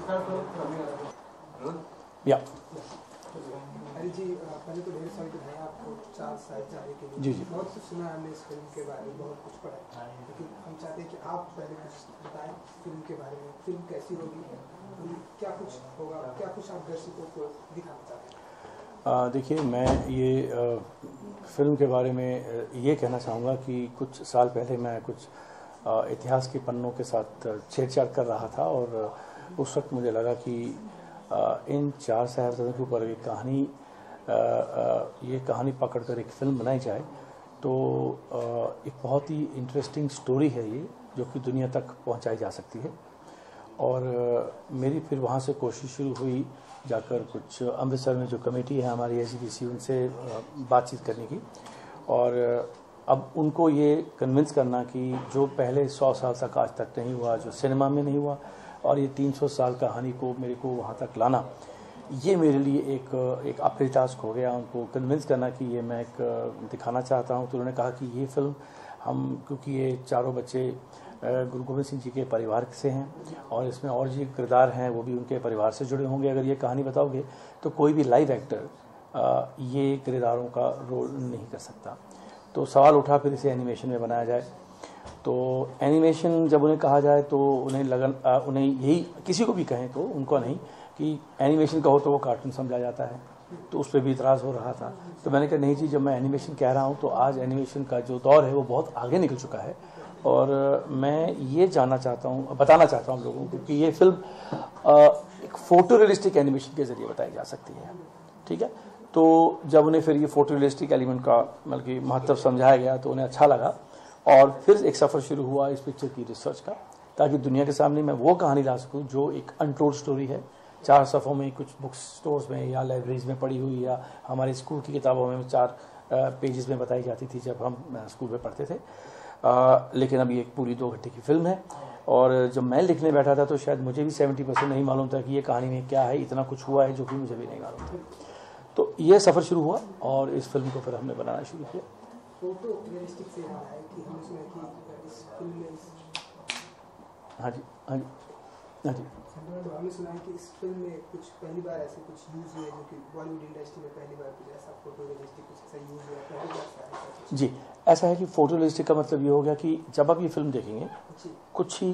या हरी जी, पहले तो ढेर सारी बधाई आपको 4 साल जाने के लिए। जी जी बहुत कुछ सुना है हमने इस फिल्म के बारे में, बहुत कुछ पढ़ा है, लेकिन हम चाहते हैं कि आप पहले कुछ बताएं फिल्म के बारे में। फिल्म कैसी होगी, क्या कुछ होगा, क्या कुछ आप दर्शकों को दिखाना चाहते हैं? देखिए, मैं ये फिल्म के बारे में ये कहना चाहूँगा कि कुछ साल पहले मैं कुछ इतिहास के पन्नों के साथ छेड़छाड़ कर रहा था और उस वक्त मुझे लगा कि इन 4 साहबजादों के ऊपर एक कहानी, ये कहानी पकड़कर एक फिल्म बनाई जाए तो एक बहुत ही इंटरेस्टिंग स्टोरी है ये, जो कि दुनिया तक पहुंचाई जा सकती है। और मेरी फिर वहाँ से कोशिश शुरू हुई जाकर कुछ अमृतसर में जो कमेटी है हमारी SGPC, उनसे बातचीत करने की, और अब उनको ये कन्विंस करना कि जो पहले 100 साल तक आज तक नहीं हुआ, जो सिनेमा में नहीं हुआ, और ये 300 साल कहानी को मेरे को वहाँ तक लाना, ये मेरे लिए एक अपनी टास्क हो गया। उनको कन्विंस करना कि ये मैं एक दिखाना चाहता हूँ। तो उन्होंने कहा कि ये फिल्म हम, क्योंकि ये चारों बच्चे गुरु गोविंद सिंह जी के परिवार से हैं और इसमें और जी किरदार हैं वो भी उनके परिवार से जुड़े होंगे, अगर ये कहानी बताओगे तो कोई भी लाइव एक्टर ये किरदारों का रोल नहीं कर सकता। तो सवाल उठा फिर इसे एनिमेशन में बनाया जाए। तो एनिमेशन जब उन्हें कहा जाए तो उन्हें यही, किसी को भी कहें तो उनको नहीं कि एनिमेशन कहो तो वो कार्टून समझा जाता है, तो उस पर भी इतराज़ हो रहा था। तो मैंने कहा नहीं जी, जब मैं एनिमेशन कह रहा हूँ तो आज एनिमेशन का जो दौर है वो बहुत आगे निकल चुका है और मैं ये बताना चाहता हूँ लोगों को कि ये फिल्म एक फोटो रियलिस्टिक एनिमेशन के जरिए बताई जा सकती है। ठीक है, तो जब उन्हें फिर ये फोटो रियलिस्टिक एलिमेंट का मतलब कि महत्व समझाया गया तो उन्हें अच्छा लगा और फिर एक सफ़र शुरू हुआ इस पिक्चर की रिसर्च का, ताकि दुनिया के सामने मैं वो कहानी ला सकूँ जो एक अनटोल्ड स्टोरी है, 4 सफ़ों में कुछ बुक स्टोर्स में या लाइब्रेरीज में पढ़ी हुई या हमारे स्कूल की किताबों में 4 पेजेस में बताई जाती थी जब हम स्कूल में पढ़ते थे। लेकिन अब ये एक पूरी 2 घंटे की फिल्म है और जब मैं लिखने बैठा था तो शायद मुझे भी 70% नहीं मालूम था कि ये कहानी में क्या है, इतना कुछ हुआ है जो कि मुझे भी नहीं मालूम था। तो ये सफ़र शुरू हुआ और इस फिल्म को फिर हमने बनाना शुरू किया। फोटो रियलिस्टिक से रहा है कि हमने सुना कि इस फिल्म में हाँ जी, हाँ जी, हाँ जी, हमने सुना है कि इस फिल्म में कुछ पहली बार ऐसे कुछ यूज़ हुए जो कि बॉलीवुड इंडस्ट्री में पहली बार कुछ ऐसा फोटो रियलिस्टिक कुछ ऐसा यूज़ हुआ पहली बार। जी, ऐसा है कि फोटो रियलिस्टिक का मतलब ये हो गया कि जब आप ये फिल्म देखेंगे कुछ ही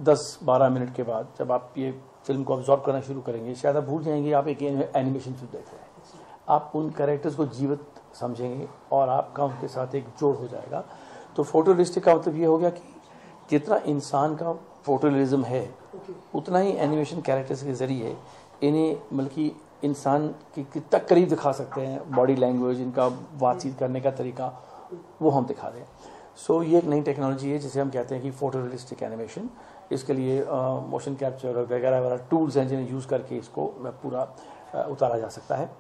10-12 मिनट के बाद जब आप ये फिल्म को ऑब्जॉर्व करना शुरू करेंगे, शायद आप भूल जाएंगे आप एक एनिमेशन फिल्म देख रहे हैं। आप उन कैरेक्टर्स को जीवित समझेंगे और आपका उनके साथ एक जोड़ हो जाएगा। तो फोटो रियलिस्टिक का मतलब ये हो गया कि जितना इंसान का फोटो रियलिज्म है उतना ही एनिमेशन कैरेक्टर्स के जरिए इन्हें मतलब कि इंसान की कितना करीब दिखा सकते हैं, बॉडी लैंग्वेज, इनका बातचीत करने का तरीका, वो हम दिखा दें। सो ये एक नई टेक्नोलॉजी है जिसे हम कहते हैं कि फोटो रियलिस्टिक एनिमेशन। इसके लिए मोशन कैप्चर वगैरह वगैरह टूल्स हैं जिन्हें यूज़ करके इसको पूरा उतारा जा सकता है।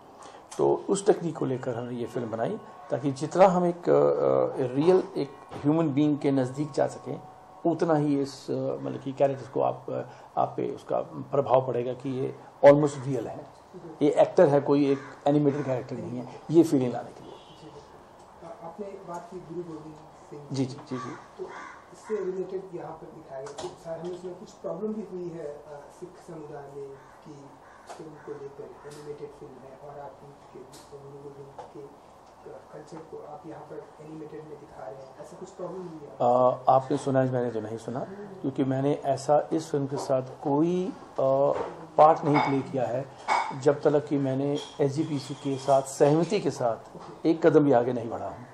तो उस टेक्निक को लेकर हमने ये फिल्म बनाई ताकि जितना हम एक रियल एक ह्यूमन बीइंग के नज़दीक जा सकें उतना ही इस मतलब कि कैरेक्टर्स को आप पे उसका प्रभाव पड़ेगा कि ये ऑलमोस्ट रियल है, ये एक्टर है, कोई एक एनिमेटेड कैरेक्टर नहीं है, ये फीलिंग लाने के लिए। आपने बात की गुरु गोविंद सिंह जी जी जी जी, तो इससे रिलेटेड यहाँ पर दिखाया गया हमें इसमें कुछ प्रॉब्लम भी हुई है सिख समुदाय में कि फिल्म को लेकर एनिमेटेड फिल्म है और आप उनके गुरु गोविंद के कल्चर को आप यहाँ पर एनिमेटेड में दिखा रहे हैं, ऐसा कुछ प्रॉब्लम नहीं है? आपने सुना है, मैंने तो नहीं सुना, क्योंकि मैंने ऐसा इस फिल्म के साथ कोई पार्ट नहीं प्ले किया है जब तक कि मैंने SGPC के साथ सहमति के साथ एक कदम भी आगे नहीं बढ़ा हूँ।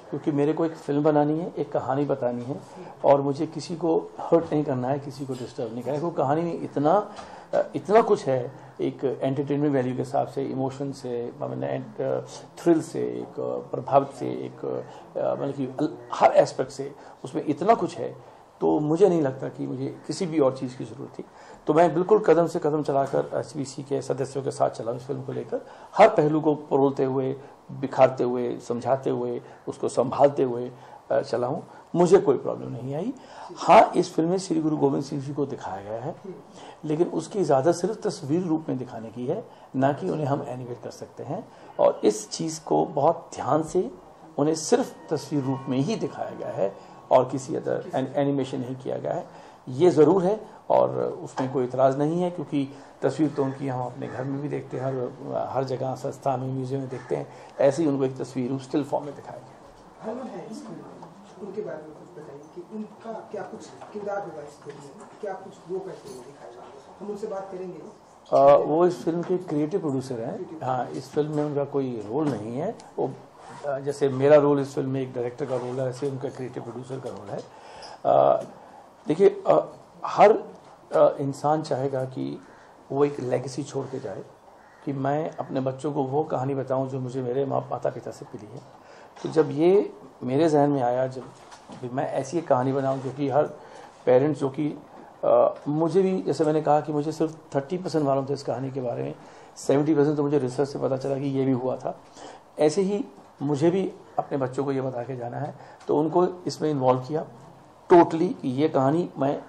क्योंकि मेरे को एक फिल्म बनानी है, एक कहानी बतानी है और मुझे किसी को हर्ट नहीं करना है, किसी को डिस्टर्ब नहीं करना है। क्योंकि कहानी में इतना कुछ है, एक एंटरटेनमेंट वैल्यू के हिसाब से, इमोशन से, थ्रिल से, एक प्रभावित से, एक मतलब कि हर एस्पेक्ट से उसमें इतना कुछ है। तो मुझे नहीं लगता कि मुझे किसी भी और चीज़ की ज़रूरत थी। तो मैं बिल्कुल कदम से कदम चलाकर SGPC के सदस्यों के साथ चला इस फिल्म को लेकर, हर पहलू को परोलते हुए, बिखारते हुए, समझाते हुए, उसको संभालते हुए चला हूँ। मुझे कोई प्रॉब्लम नहीं आई। हाँ, इस फिल्म में श्री गुरु गोविंद सिंह जी को दिखाया गया है, लेकिन उसकी इजाज़त सिर्फ तस्वीर रूप में दिखाने की है, ना कि उन्हें हम एनिमेट कर सकते हैं। और इस चीज़ को बहुत ध्यान से उन्हें सिर्फ तस्वीर रूप में ही दिखाया गया है और किसी अदर एनिमेशन नहीं किया गया है। ये ज़रूर है और उसमें कोई इतराज़ नहीं है, क्योंकि तस्वीर तो उनकी हम अपने घर में भी देखते हैं, हर जगह संस्था में, म्यूजियम में देखते हैं, ऐसे ही उनको एक तस्वीर स्टिल फॉर्म में दिखाया गया। उनके बारे में कुछ बताइए कि उनका क्या कुछ किरदार होगा इस फिल्म में, क्या कुछ वो कैसे दिखाएगा, हम उनसे बात करेंगे। वो इस फिल्म के क्रिएटिव प्रोड्यूसर हैं। हाँ, इस फिल्म में उनका कोई रोल नहीं है। वो जैसे मेरा रोल इस फिल्म में एक डायरेक्टर का रोल है, ऐसे उनका क्रिएटिव प्रोड्यूसर का रोल है। देखिए, हर इंसान चाहेगा कि वो एक लेगेसी छोड़ के जाए, कि मैं अपने बच्चों को वो कहानी बताऊं जो मुझे मेरे माता पिता से मिली है। तो जब ये मेरे जहन में आया, जब मैं ऐसी एक कहानी बनाऊं जो कि हर पेरेंट्स, जो कि मुझे भी, जैसे मैंने कहा कि मुझे सिर्फ 30% मालूम था इस कहानी के बारे में, 70% तो मुझे रिसर्च से पता चला कि ये भी हुआ था। ऐसे ही मुझे भी अपने बच्चों को ये बता के जाना है, तो उनको इसमें इन्वॉल्व किया टोटली। ये कहानी मैं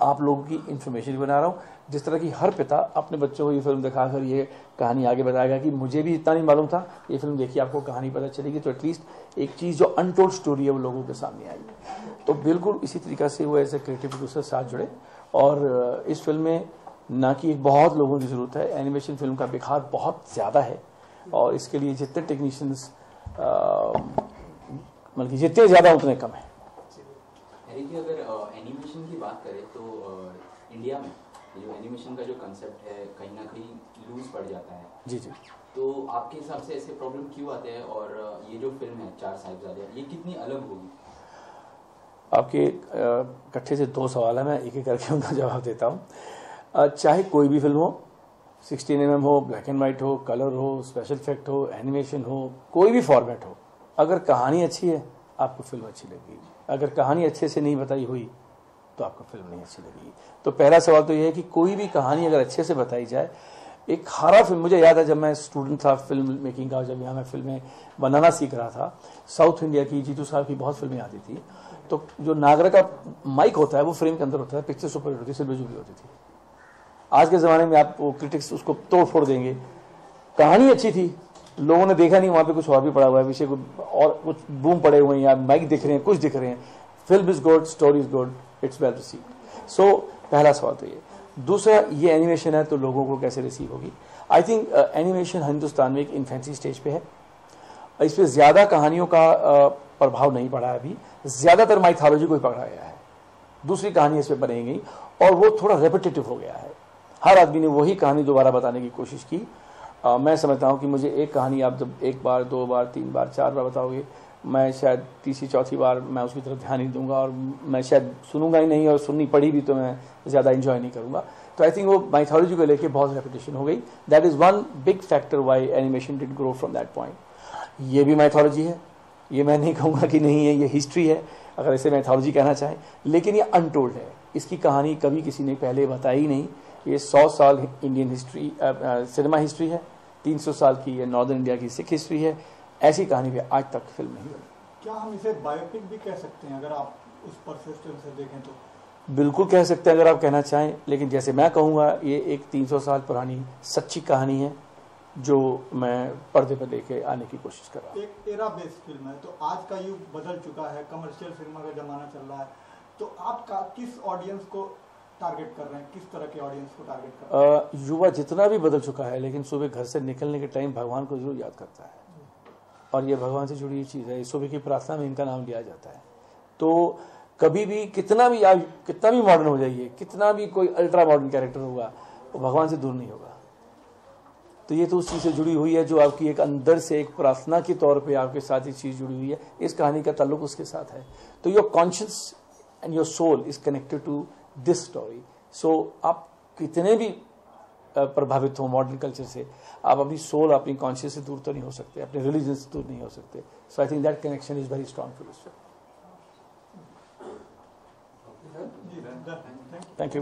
आप लोगों की इन्फॉर्मेशन बना रहा हूँ, जिस तरह की हर पिता अपने बच्चों को ये फिल्म दिखाकर ये कहानी आगे बताएगा कि मुझे भी इतना नहीं मालूम था, ये फिल्म देखिए आपको कहानी पता चलेगी, तो एटलीस्ट एक चीज़ जो अनटोल्ड स्टोरी है वो लोगों के सामने आएगी। तो बिल्कुल इसी तरीक़ा से वो ऐसे क्रिएटिव प्रोड्यूसर साथ जुड़े, और इस फिल्म में ना कि बहुत लोगों की ज़रूरत है, एनिमेशन फिल्म का बिखार बहुत ज़्यादा है, और इसके लिए जितने टेक्नीशियंस मतलब जितने ज़्यादा उतने कम है। अगर एनिमेशन की बात करें तो इंडिया में जो एनिमेशन का जो कंसेप्ट है कहीं ना कहीं लूज पड़ जाता है। जी जी। तो आपके हिसाब से ऐसे प्रॉब्लम क्यों आते हैं, और ये जो फिल्म है चार साहिबजादे, ये कितनी अलग होगी? आपके इकट्ठे से 2 सवाल है, मैं एक एक करके उनका जवाब देता हूँ। चाहे कोई भी फिल्म हो, 16mm हो, ब्लैक एंड वाइट हो, कलर हो, स्पेशल इफेक्ट हो, एनिमेशन हो, कोई भी फॉर्मेट हो, अगर कहानी अच्छी है आपको फिल्म अच्छी लगेगी। अगर कहानी अच्छे से नहीं बताई हुई तो आपको फिल्म नहीं अच्छी लगेगी। तो पहला सवाल तो यह है कि कोई भी कहानी अगर अच्छे से बताई जाए, एक खारा फिल्म, मुझे याद है जब मैं स्टूडेंट था फिल्म मेकिंग का, जब यहाँ मैं फिल्में बनाना सीख रहा था, साउथ इंडिया की जीतू साहब की बहुत फिल्में आती थी, तो जो नागरा का माइक होता है वो फ्रेम के अंदर होता है, पिक्चर सुपर हिट होती, सिल्वर जुबली होती थी। आज के ज़माने में आप वो क्रिटिक्स उसको तोड़ फोड़ देंगे, कहानी अच्छी थी, लोगों ने देखा नहीं, वहाँ पे कुछ और भी पड़ा हुआ है, विषय को और कुछ बूम पड़े हुए हैं, या माइक दिख रहे हैं, कुछ दिख रहे हैं, film is good, story is good, it's well received. So पहला सवाल तो ये। दूसरा, ये एनिमेशन है तो लोगों को कैसे रिसीव होगी? आई थिंक एनिमेशन हिंदुस्तान में एक इन्फेंसी स्टेज पे है, इस पर ज्यादा कहानियों का प्रभाव नहीं पड़ा है अभी, ज्यादातर माइथोलॉजी को ही पकड़ा गया है, दूसरी कहानी इस पर बनेगी, और वो थोड़ा रेपिटेटिव हो गया है, हर आदमी ने वही कहानी दोबारा बताने की कोशिश की। मैं समझता हूँ कि मुझे एक कहानी आप जब 1 बार 2 बार 3 बार 4 बार बताओगे, मैं शायद तीसरी चौथी बार मैं उसकी तरफ ध्यान नहीं दूंगा, और मैं शायद सुनूंगा ही नहीं, और सुननी पड़ी भी तो मैं ज़्यादा एंजॉय नहीं करूंगा। तो आई थिंक वो माइथोलॉजी को लेके बहुत रेपिटेशन हो गई। That is one big factor why animation did grow from that point. ये भी माइथोलॉजी है, ये मैं नहीं कहूँगा कि नहीं है, ये हिस्ट्री है अगर इसे माइथोलॉजी कहना चाहें, लेकिन ये अनटोल्ड है, इसकी कहानी कभी किसी ने पहले बताई नहीं। ये 100 साल इंडियन हिस्ट्री सिनेमा हिस्ट्री है, 300 साल की ये नॉर्दर्न इंडिया की सिख हिस्ट्री है, ऐसी कहानी भी आज तक फिल्म नहीं बनी। क्या हम इसे बायोपिक भी कह सकते हैं अगर आप उस परस्पेक्टिव से देखें तो? बिल्कुल कह सकते हैं अगर आप कहना चाहें, लेकिन जैसे मैं कहूँगा ये एक 300 साल पुरानी सच्ची कहानी है जो मैं पर्दे पर लेके आने की कोशिश कर रहा हूँ। एक एरा बेस्ड फिल्म है, तो आज का युग बदल चुका है, कमर्शियल सिनेमा का जमाना चल रहा है, तो आप किस ऑडियंस को टारगेट कर रहे हैं, किस तरह के ऑडियंस को टारगेट कर रहे हैं? युवा जितना भी बदल चुका है, लेकिन सुबह घर से निकलने के टाइम भगवान को जरूर याद करता है, और ये भगवान से जुड़ी हुई चीज़ है, सुबह की प्रार्थना में इनका नाम लिया जाता है। तो कभी भी कितना भी मॉडर्न हो जाइए, कितना भी कोई अल्ट्रा मॉडर्न कैरेक्टर होगा, वो भगवान से दूर नहीं होगा। तो ये तो उस चीज़ से जुड़ी हुई है जो आपकी एक अंदर से एक प्रार्थना के तौर पे आपके साथ ये चीज़ जुड़ी हुई है। इस कहानी का ताल्लुक उसके साथ है। तो your conscious and your soul is connected to this story. So आप कितने भी प्रभावित हो मॉडर्न कल्चर से, आप अपनी सोल, अपनी कॉन्शियस से दूर तो नहीं हो सकते, अपने रिलीजन से दूर नहीं हो सकते। So I think that connection is very strong for this film. Thank you.